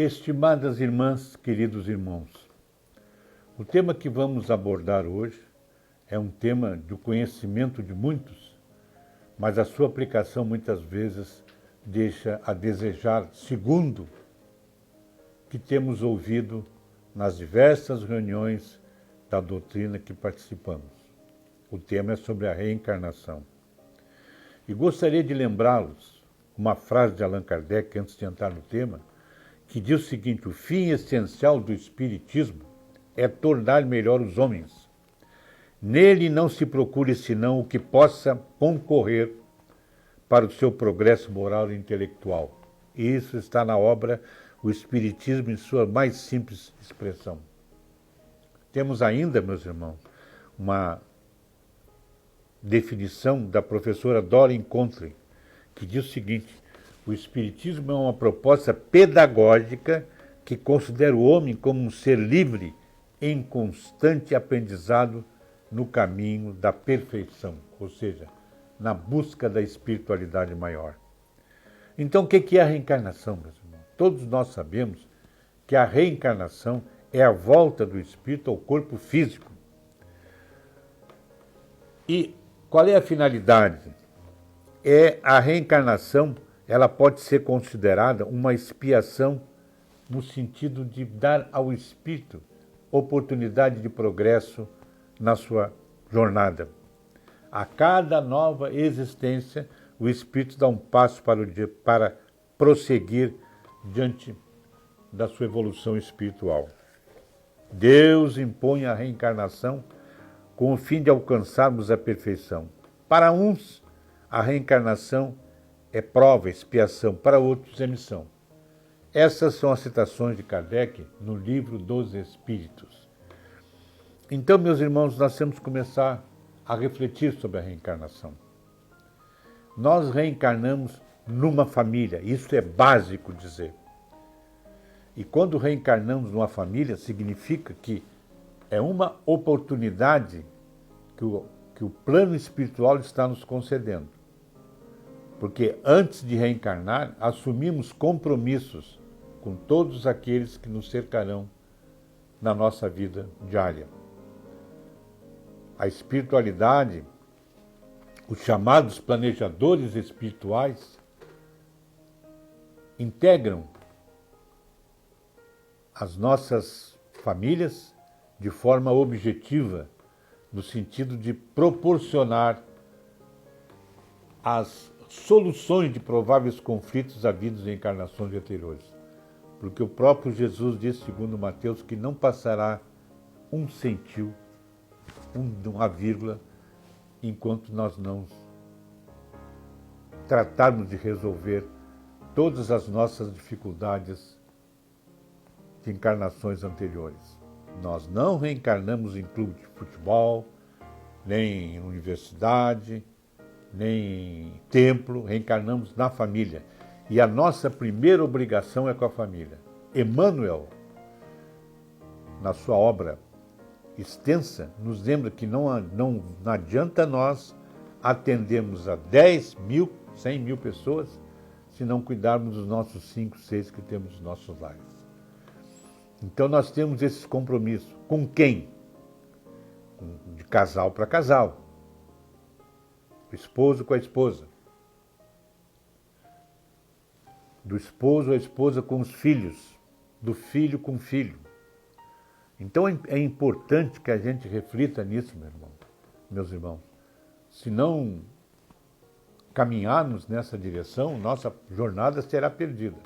Estimadas irmãs, queridos irmãos, o tema que vamos abordar hoje é um tema do conhecimento de muitos, mas a sua aplicação muitas vezes deixa a desejar, segundo que temos ouvido nas diversas reuniões da doutrina que participamos. O tema é sobre a reencarnação. E gostaria de lembrá-los uma frase de Allan Kardec, antes de entrar no tema, que diz o seguinte: o fim essencial do Espiritismo é tornar melhor os homens. Nele não se procure senão o que possa concorrer para o seu progresso moral e intelectual. E isso está na obra O Espiritismo em sua mais simples expressão. Temos ainda, meus irmãos, uma definição da professora Doreen Contley, que diz o seguinte: o Espiritismo é uma proposta pedagógica que considera o homem como um ser livre em constante aprendizado no caminho da perfeição, ou seja, na busca da espiritualidade maior. Então, o que é a reencarnação, meus irmãos? Todos nós sabemos que a reencarnação é a volta do espírito ao corpo físico. E qual é a finalidade? A reencarnação, ela pode ser considerada uma expiação no sentido de dar ao espírito oportunidade de progresso na sua jornada. A cada nova existência, o espírito dá um passo para prosseguir diante da sua evolução espiritual. Deus impõe a reencarnação com o fim de alcançarmos a perfeição. Para uns, a reencarnação é prova, expiação, para outros é missão. Essas são as citações de Kardec no Livro dos Espíritos. Então, meus irmãos, nós temos que começar a refletir sobre a reencarnação. Nós reencarnamos numa família, isso é básico dizer. E quando reencarnamos numa família, significa que é uma oportunidade que o plano espiritual está nos concedendo. Porque antes de reencarnar, assumimos compromissos com todos aqueles que nos cercarão na nossa vida diária. A espiritualidade, os chamados planejadores espirituais, integram as nossas famílias de forma objetiva, no sentido de proporcionar as soluções de prováveis conflitos havidos em encarnações anteriores. Porque o próprio Jesus disse, segundo Mateus, que não passará um centil, uma vírgula, enquanto nós não tratarmos de resolver todas as nossas dificuldades de encarnações anteriores. Nós não reencarnamos em clube de futebol, nem em universidade, nem em templo, reencarnamos na família. E a nossa primeira obrigação é com a família. Emmanuel, na sua obra extensa, nos lembra que não adianta nós atendermos a 10 mil, 100 mil pessoas se não cuidarmos dos nossos 5, 6 que temos nos nossos lares. Então nós temos esses compromissos. Com quem? De casal para casal. O esposo com a esposa. Do esposo ou a esposa com os filhos. Do filho com o filho. Então é importante que a gente reflita nisso, meus irmãos. Se não caminharmos nessa direção, nossa jornada será perdida.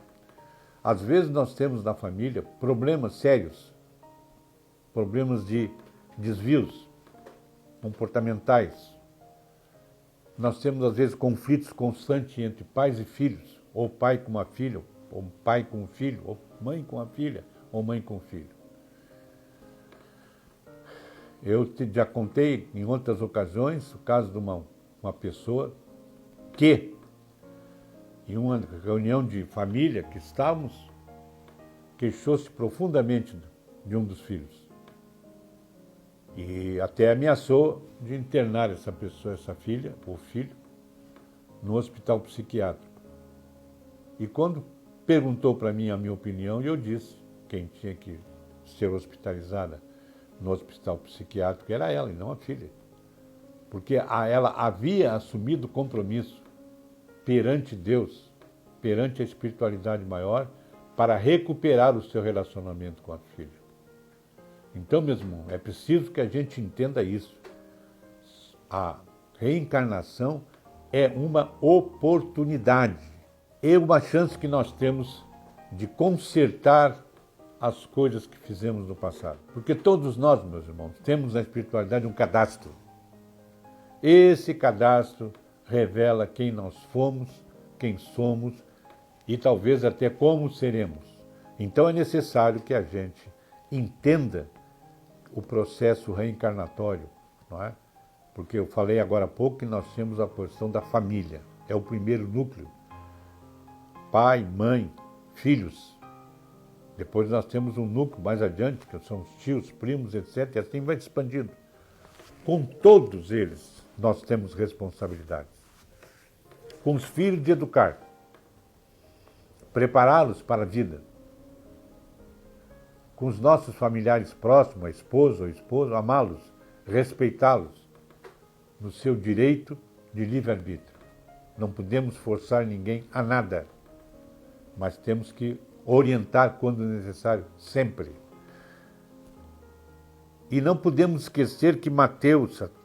Às vezes nós temos na família problemas sérios, problemas de desvios comportamentais. Nós temos, às vezes, conflitos constantes entre pais e filhos, ou pai com uma filha, ou pai com um filho, ou mãe com a filha, ou mãe com o filho. Eu já contei em outras ocasiões o caso de uma pessoa que, em uma reunião de família que estávamos, queixou-se profundamente de um dos filhos. E até ameaçou de internar essa pessoa, essa filha ou filho, no hospital psiquiátrico. E quando perguntou para mim a minha opinião e eu disse quem tinha que ser hospitalizada no hospital psiquiátrico era ela e não a filha. Porque ela havia assumido compromisso perante Deus, perante a espiritualidade maior, para recuperar o seu relacionamento com a filha. Então, meus irmãos, é preciso que a gente entenda isso. A reencarnação é uma oportunidade, é uma chance que nós temos de consertar as coisas que fizemos no passado. Porque todos nós, meus irmãos, temos na espiritualidade um cadastro. Esse cadastro revela quem nós fomos, quem somos e talvez até como seremos. Então é necessário que a gente entenda o processo reencarnatório, não é? Porque eu falei agora há pouco que nós temos a questão da família, é o primeiro núcleo. Pai, mãe, filhos. Depois nós temos um núcleo mais adiante, que são os tios, primos, etc. E assim vai expandindo. Com todos eles, nós temos responsabilidades. Com os filhos, de educar, prepará-los para a vida. Com os nossos familiares próximos, a esposa ou esposo, amá-los, respeitá-los no seu direito de livre-arbítrio. Não podemos forçar ninguém a nada, mas temos que orientar quando necessário, sempre. E não podemos esquecer que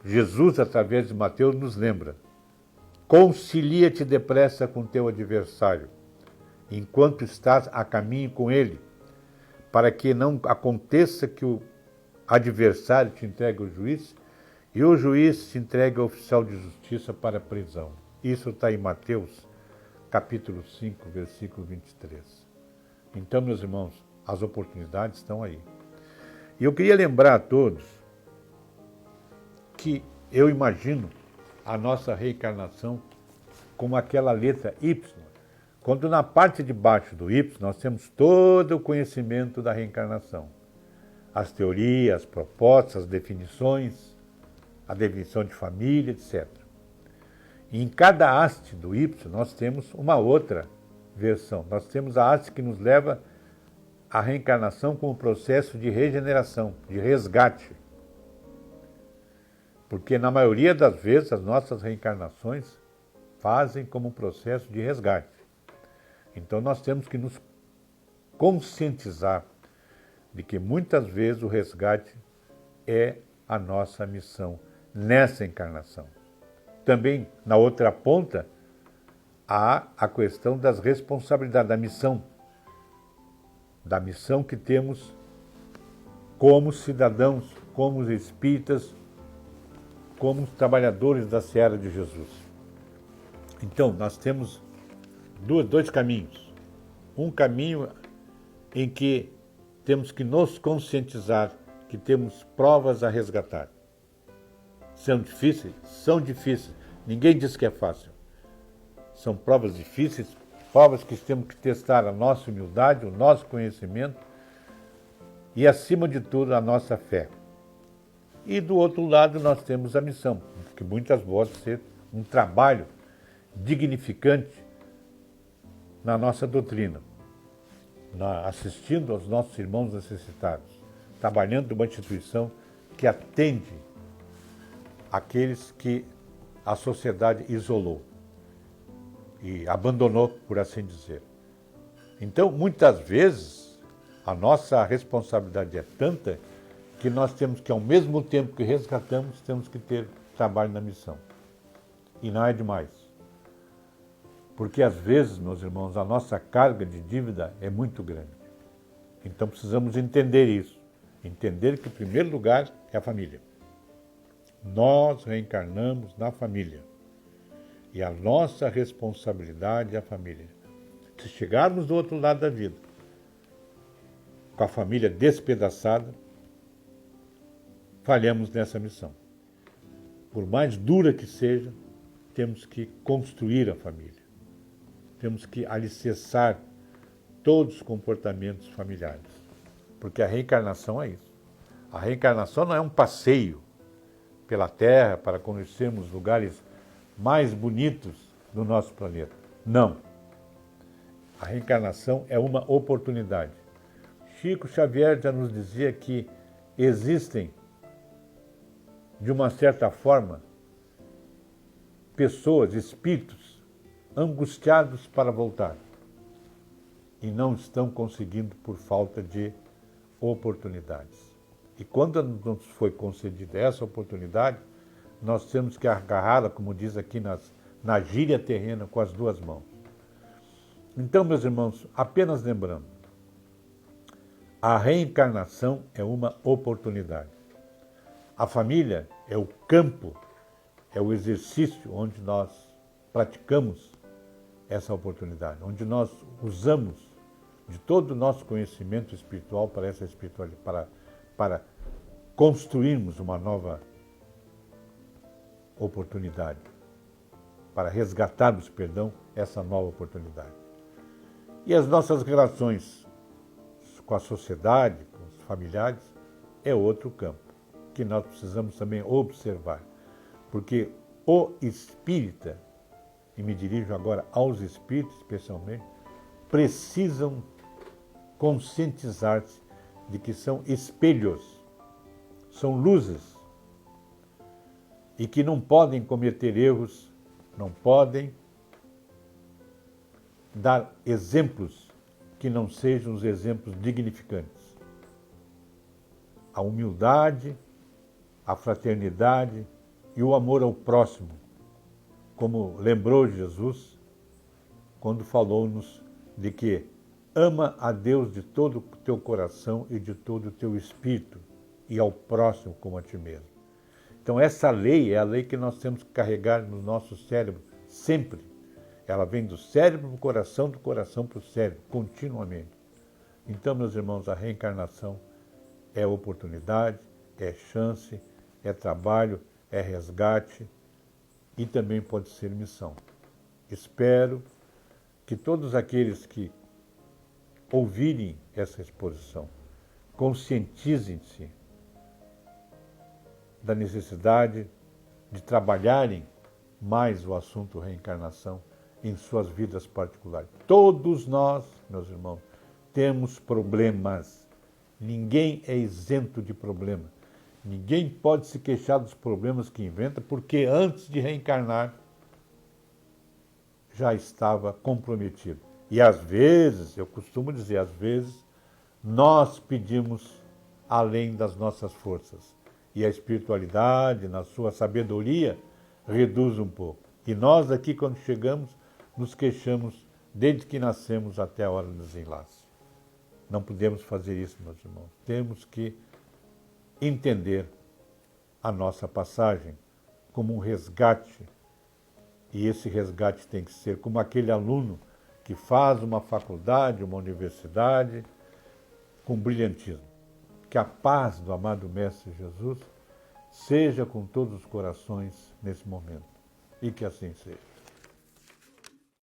Jesus, através de Mateus, nos lembra: concilia-te depressa com teu adversário, enquanto estás a caminho com ele, para que não aconteça que o adversário te entregue ao juiz e o juiz te entregue ao oficial de justiça para a prisão. Isso está em Mateus, capítulo 5, versículo 23. Então, meus irmãos, as oportunidades estão aí. E eu queria lembrar a todos que eu imagino a nossa reencarnação como aquela letra Y, quando na parte de baixo do Y nós temos todo o conhecimento da reencarnação. As teorias, as propostas, as definições, a definição de família, etc. E em cada haste do Y nós temos uma outra versão. Nós temos a haste que nos leva à reencarnação como processo de regeneração, de resgate. Porque na maioria das vezes as nossas reencarnações fazem como um processo de resgate. Então nós temos que nos conscientizar de que muitas vezes o resgate é a nossa missão nessa encarnação. Também, na outra ponta, há a questão das responsabilidades, da missão que temos como cidadãos, como espíritas, como trabalhadores da seara de Jesus. Então, nós temos dois caminhos. Um caminho em que temos que nos conscientizar que temos provas a resgatar. São difíceis? São difíceis. Ninguém diz que é fácil. São provas difíceis, provas que temos que testar a nossa humildade, o nosso conhecimento e, acima de tudo, a nossa fé. E, do outro lado, nós temos a missão, que muitas vezes pode ser um trabalho dignificante na nossa doutrina, assistindo aos nossos irmãos necessitados, trabalhando numa instituição que atende aqueles que a sociedade isolou e abandonou, por assim dizer. Então, muitas vezes, a nossa responsabilidade é tanta que nós temos que, ao mesmo tempo que resgatamos, temos que ter trabalho na missão. E não é demais. Porque, às vezes, meus irmãos, a nossa carga de dívida é muito grande. Então, precisamos entender isso. Entender que, em primeiro lugar, é a família. Nós reencarnamos na família. E a nossa responsabilidade é a família. Se chegarmos do outro lado da vida, com a família despedaçada, falhamos nessa missão. Por mais dura que seja, temos que construir a família. Temos que alicerçar todos os comportamentos familiares. Porque a reencarnação é isso. A reencarnação não é um passeio pela Terra para conhecermos lugares mais bonitos do nosso planeta. Não. A reencarnação é uma oportunidade. Chico Xavier já nos dizia que existem, de uma certa forma, pessoas, espíritos, angustiados para voltar e não estão conseguindo por falta de oportunidades. E quando nos foi concedida essa oportunidade, nós temos que agarrá-la, como diz aqui na gíria terrena, com as duas mãos. Então, meus irmãos, apenas lembrando, a reencarnação é uma oportunidade. A família é o campo, é o exercício onde nós praticamos essa oportunidade, onde nós usamos de todo o nosso conhecimento espiritual para essa espiritualidade, para construirmos uma nova oportunidade, para resgatarmos, perdão, essa nova oportunidade. E as nossas relações com a sociedade, com os familiares, é outro campo que nós precisamos também observar, porque o espírita, e me dirijo agora aos espíritos especialmente, precisam conscientizar-se de que são espelhos, são luzes, e que não podem cometer erros, não podem dar exemplos que não sejam os exemplos dignificantes. A humildade, a fraternidade e o amor ao próximo, como lembrou Jesus quando falou-nos de que ama a Deus de todo o teu coração e de todo o teu espírito e ao próximo como a ti mesmo. Então essa lei é a lei que nós temos que carregar no nosso cérebro sempre. Ela vem do cérebro do coração para o cérebro, continuamente. Então, meus irmãos, a reencarnação é oportunidade, é chance, é trabalho, é resgate e também pode ser missão. Espero que todos aqueles que ouvirem essa exposição conscientizem-se da necessidade de trabalharem mais o assunto reencarnação em suas vidas particulares. Todos nós, meus irmãos, temos problemas. Ninguém é isento de problema. Ninguém pode se queixar dos problemas que inventa, porque antes de reencarnar já estava comprometido. E às vezes, eu costumo dizer, às vezes, nós pedimos além das nossas forças. E a espiritualidade, na sua sabedoria, reduz um pouco. E nós aqui, quando chegamos, nos queixamos desde que nascemos até a hora do desenlace. Não podemos fazer isso, meus irmãos. Temos que entender a nossa passagem como um resgate. E esse resgate tem que ser como aquele aluno que faz uma faculdade, uma universidade, com brilhantismo. Que a paz do amado Mestre Jesus seja com todos os corações nesse momento. E que assim seja.